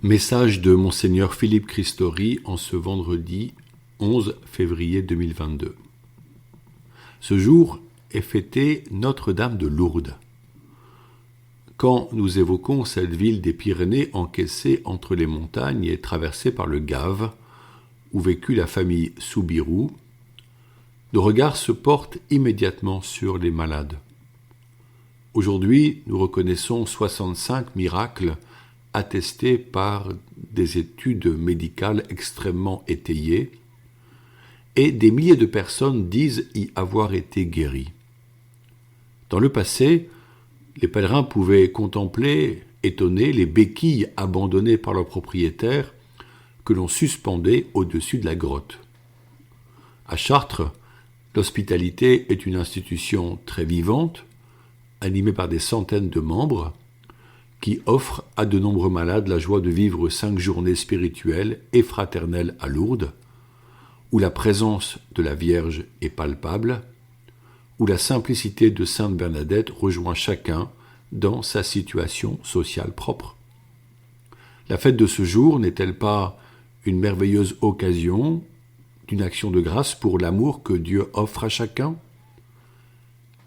Message de Monseigneur Philippe Christori en ce vendredi 11 février 2022. Ce jour est fêté Notre-Dame de Lourdes. Quand nous évoquons cette ville des Pyrénées encaissée entre les montagnes et traversée par le Gave, où vécut la famille Soubirous, nos regards se portent immédiatement sur les malades. Aujourd'hui, nous reconnaissons 65 miracles attestés par des études médicales extrêmement étayées, et des milliers de personnes disent y avoir été guéries. Dans le passé, les pèlerins pouvaient contempler, étonnés, les béquilles abandonnées par leurs propriétaires que l'on suspendait au-dessus de la grotte. À Chartres, l'hospitalité est une institution très vivante, animée par des centaines de membres, qui offre à de nombreux malades la joie de vivre 5 journées spirituelles et fraternelles à Lourdes, où la présence de la Vierge est palpable, où la simplicité de Sainte Bernadette rejoint chacun dans sa situation sociale propre. La fête de ce jour n'est-elle pas une merveilleuse occasion d'une action de grâce pour l'amour que Dieu offre à chacun?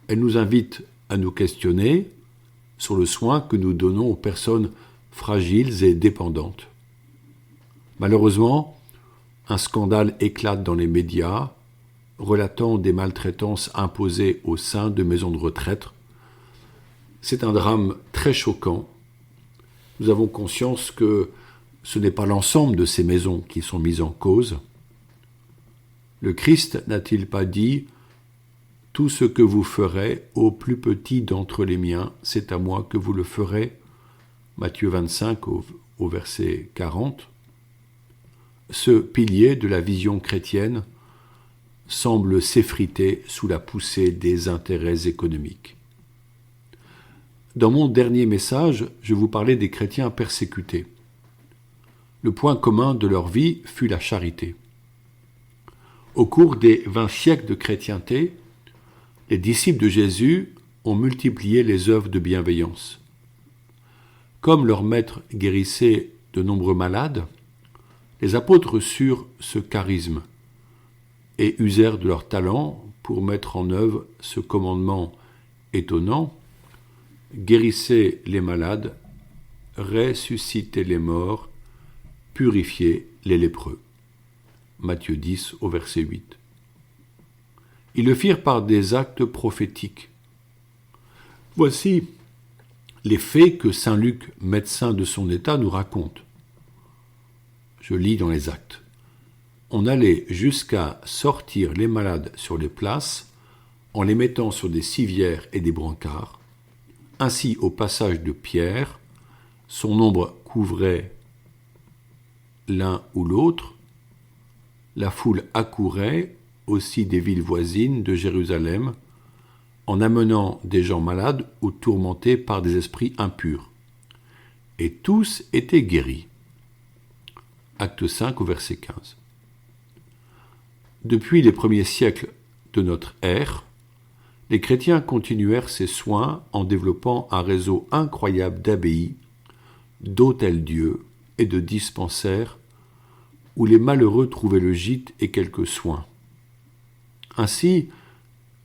Elle nous invite à nous questionner sur le soin que nous donnons aux personnes fragiles et dépendantes. Malheureusement, un scandale éclate dans les médias, relatant des maltraitances imposées au sein de maisons de retraite. C'est un drame très choquant. Nous avons conscience que ce n'est pas l'ensemble de ces maisons qui sont mises en cause. Le Christ n'a-t-il pas dit « Tout ce que vous ferez au plus petit d'entre les miens, c'est à moi que vous le ferez » Matthieu 25 au verset 40. Ce pilier de la vision chrétienne semble s'effriter sous la poussée des intérêts économiques. Dans mon dernier message, je vous parlais des chrétiens persécutés. Le point commun de leur vie fut la charité. Au cours des 20 siècles de chrétienté, les disciples de Jésus ont multiplié les œuvres de bienveillance. Comme leur maître guérissait de nombreux malades, les apôtres reçurent ce charisme et usèrent de leur talent pour mettre en œuvre ce commandement étonnant: guérissez les malades, ressuscitez les morts, purifiez les lépreux. Matthieu 10 au verset 8. Ils le firent par des actes prophétiques. Voici les faits que saint Luc, médecin de son état, nous raconte. Je lis dans les actes. On allait jusqu'à sortir les malades sur les places en les mettant sur des civières et des brancards. Ainsi, au passage de Pierre, son ombre couvrait l'un ou l'autre. La foule accourait aussi des villes voisines de Jérusalem, en amenant des gens malades ou tourmentés par des esprits impurs. Et tous étaient guéris. Acte 5 au verset 15. Depuis les premiers siècles de notre ère, les chrétiens continuèrent ces soins en développant un réseau incroyable d'abbayes, d'hôtels-dieux et de dispensaires où les malheureux trouvaient le gîte et quelques soins. Ainsi,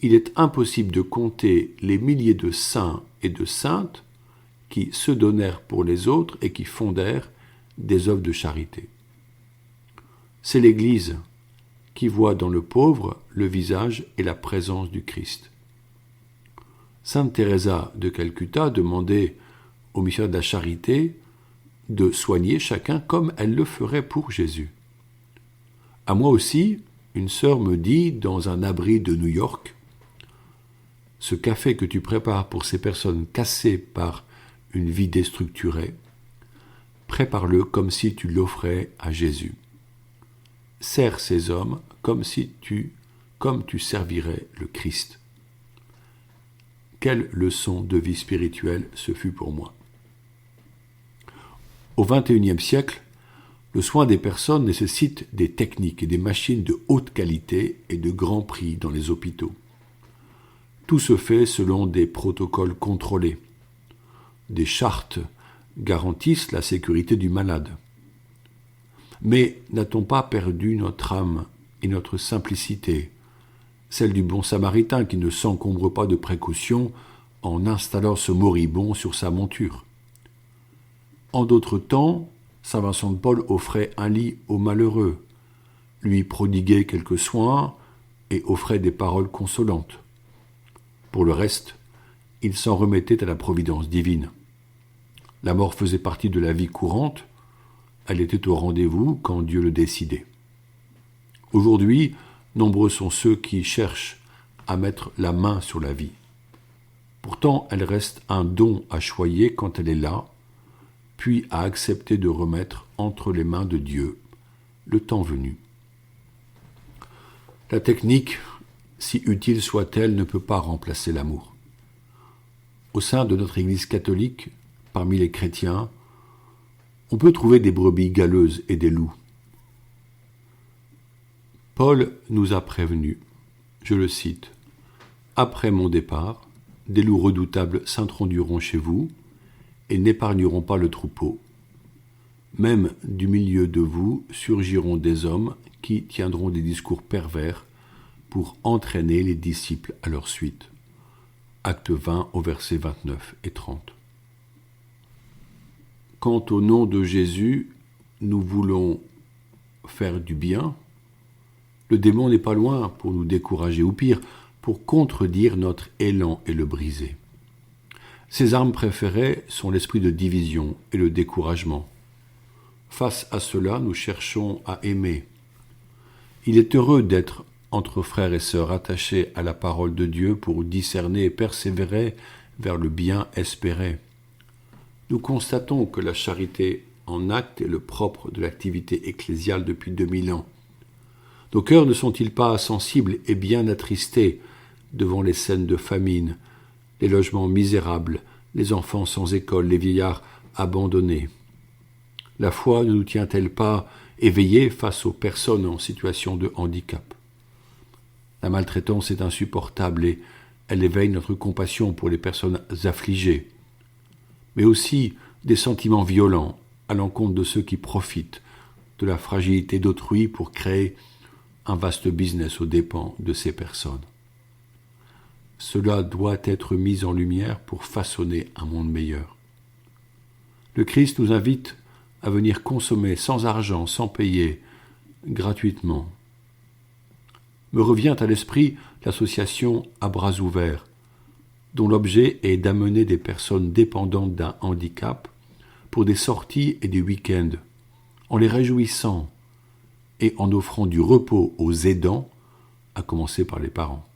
il est impossible de compter les milliers de saints et de saintes qui se donnèrent pour les autres et qui fondèrent des œuvres de charité. C'est l'Église qui voit dans le pauvre le visage et la présence du Christ. Sainte Teresa de Calcutta demandait aux missionnaires de la charité de soigner chacun comme elle le ferait pour Jésus. À moi aussi, une sœur me dit dans un abri de New York: « Ce café que tu prépares pour ces personnes cassées par une vie déstructurée, prépare-le comme si tu l'offrais à Jésus. Sers ces hommes comme tu servirais le Christ. » Quelle leçon de vie spirituelle ce fut pour moi. Au XXIe siècle, le soin des personnes nécessite des techniques et des machines de haute qualité et de grand prix dans les hôpitaux. Tout se fait selon des protocoles contrôlés, des chartes garantissent la sécurité du malade. Mais n'a-t-on pas perdu notre âme et notre simplicité, celle du bon samaritain qui ne s'encombre pas de précautions en installant ce moribond sur sa monture? En d'autres temps, saint Vincent de Paul offrait un lit au malheureux, lui prodiguait quelques soins et offrait des paroles consolantes. Pour le reste, il s'en remettait à la providence divine. La mort faisait partie de la vie courante, elle était au rendez-vous quand Dieu le décidait. Aujourd'hui, nombreux sont ceux qui cherchent à mettre la main sur la vie. Pourtant, elle reste un don à choyer quand elle est là, puis à accepter de remettre entre les mains de Dieu le temps venu. La technique, si utile soit-elle, ne peut pas remplacer l'amour. Au sein de notre Église catholique, parmi les chrétiens, on peut trouver des brebis galeuses et des loups. Paul nous a prévenus, je le cite, « Après mon départ, des loups redoutables s'introduiront chez vous et n'épargneront pas le troupeau. Même du milieu de vous surgiront des hommes qui tiendront des discours pervers pour entraîner les disciples à leur suite. » Acte 20 au verset 29 et 30. Quand au nom de Jésus, nous voulons faire du bien, le démon n'est pas loin pour nous décourager, ou pire, pour contredire notre élan et le briser. Ses armes préférées sont l'esprit de division et le découragement. Face à cela, nous cherchons à aimer. Il est heureux d'être entre frères et sœurs attachés à la parole de Dieu pour discerner et persévérer vers le bien espéré. Nous constatons que la charité en acte est le propre de l'activité ecclésiale depuis 2000 ans. Nos cœurs ne sont-ils pas sensibles et bien attristés devant les scènes de famine, les logements misérables, les enfants sans école, les vieillards abandonnés? La foi ne nous tient-elle pas éveillés face aux personnes en situation de handicap? La maltraitance est insupportable et elle éveille notre compassion pour les personnes affligées, mais aussi des sentiments violents à l'encontre de ceux qui profitent de la fragilité d'autrui pour créer un vaste business aux dépens de ces personnes. Cela doit être mis en lumière pour façonner un monde meilleur. Le Christ nous invite à venir consommer sans argent, sans payer, gratuitement. Me revient à l'esprit l'association À Bras Ouverts, dont l'objet est d'amener des personnes dépendantes d'un handicap pour des sorties et des week-ends, en les réjouissant et en offrant du repos aux aidants, à commencer par les parents.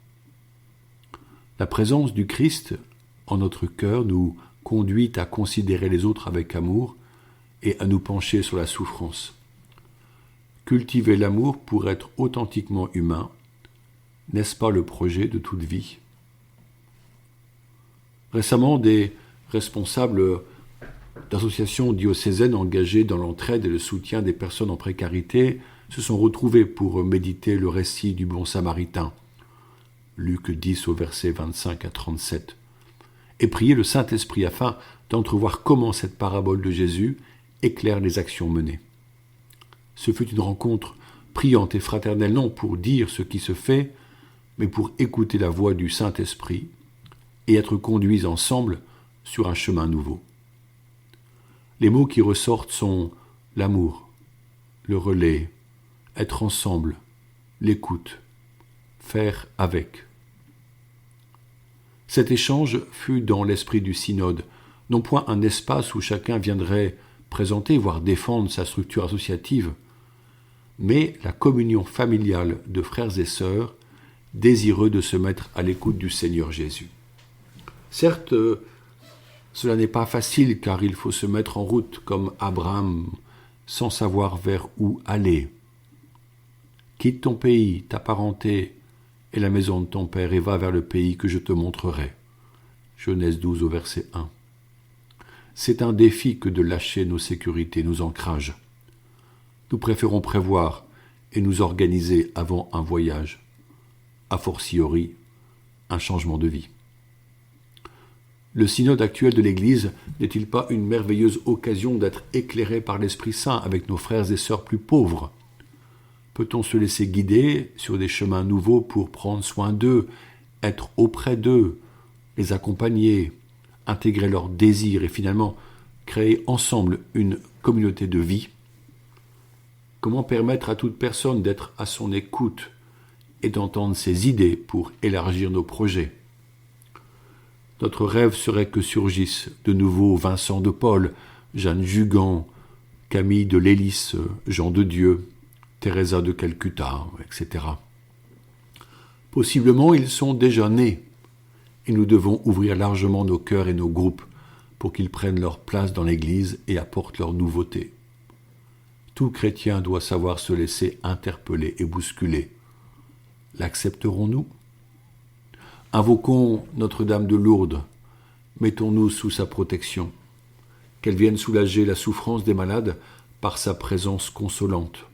La présence du Christ en notre cœur nous conduit à considérer les autres avec amour et à nous pencher sur la souffrance. Cultiver l'amour pour être authentiquement humain, n'est-ce pas le projet de toute vie? Récemment, des responsables d'associations diocésaines engagées dans l'entraide et le soutien des personnes en précarité se sont retrouvés pour méditer le récit du bon samaritain, Luc 10 au verset 25 à 37, et prier le Saint-Esprit afin d'entrevoir comment cette parabole de Jésus éclaire les actions menées. Ce fut une rencontre priante et fraternelle, non pour dire ce qui se fait, mais pour écouter la voix du Saint-Esprit et être conduits ensemble sur un chemin nouveau. Les mots qui ressortent sont l'amour, le relais, être ensemble, l'écoute, faire avec. Cet échange fut dans l'esprit du synode, non point un espace où chacun viendrait présenter, voire défendre sa structure associative, mais la communion familiale de frères et sœurs désireux de se mettre à l'écoute du Seigneur Jésus. Certes, cela n'est pas facile car il faut se mettre en route comme Abraham sans savoir vers où aller. Quitte ton pays, ta parenté et la maison de ton père et va vers le pays que je te montrerai. Genèse 12 au verset 1. C'est un défi que de lâcher nos sécurités, nos ancrages. Nous préférons prévoir et nous organiser avant un voyage, a fortiori un changement de vie. Le synode actuel de l'Église n'est-il pas une merveilleuse occasion d'être éclairé par l'Esprit Saint avec nos frères et sœurs plus pauvres? Peut-on se laisser guider sur des chemins nouveaux pour prendre soin d'eux, être auprès d'eux, les accompagner, intégrer leurs désirs et finalement créer ensemble une communauté de vie? Comment permettre à toute personne d'être à son écoute et d'entendre ses idées pour élargir nos projets? Notre rêve serait que surgissent de nouveaux Vincent de Paul, Jeanne Jugan, Camille de Lélis, Jean de Dieu, Teresa de Calcutta, etc. Possiblement, ils sont déjà nés, et nous devons ouvrir largement nos cœurs et nos groupes pour qu'ils prennent leur place dans l'Église et apportent leur nouveauté. Tout chrétien doit savoir se laisser interpeller et bousculer. L'accepterons-nous? Invoquons Notre-Dame de Lourdes, mettons-nous sous sa protection, qu'elle vienne soulager la souffrance des malades par sa présence consolante.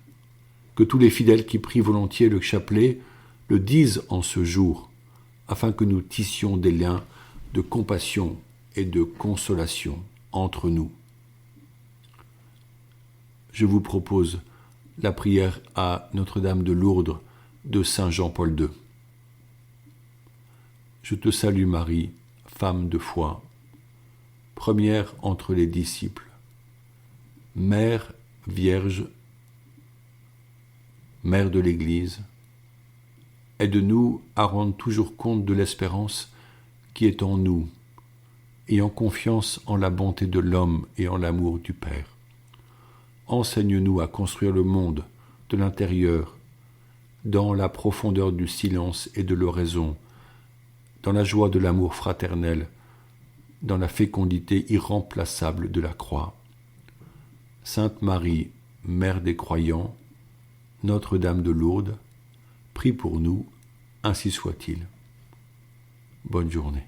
Que tous les fidèles qui prient volontiers le chapelet le disent en ce jour, afin que nous tissions des liens de compassion et de consolation entre nous. Je vous propose la prière à Notre-Dame de Lourdes de Saint Jean-Paul II. Je te salue Marie, femme de foi, première entre les disciples, Mère Vierge, Mère de l'Église, aide-nous à rendre toujours compte de l'espérance qui est en nous, ayant confiance en la bonté de l'homme et en l'amour du Père. Enseigne-nous à construire le monde de l'intérieur, dans la profondeur du silence et de l'oraison, dans la joie de l'amour fraternel, dans la fécondité irremplaçable de la croix. Sainte Marie, Mère des croyants, Notre-Dame de Lourdes, prie pour nous, ainsi soit-il. Bonne journée.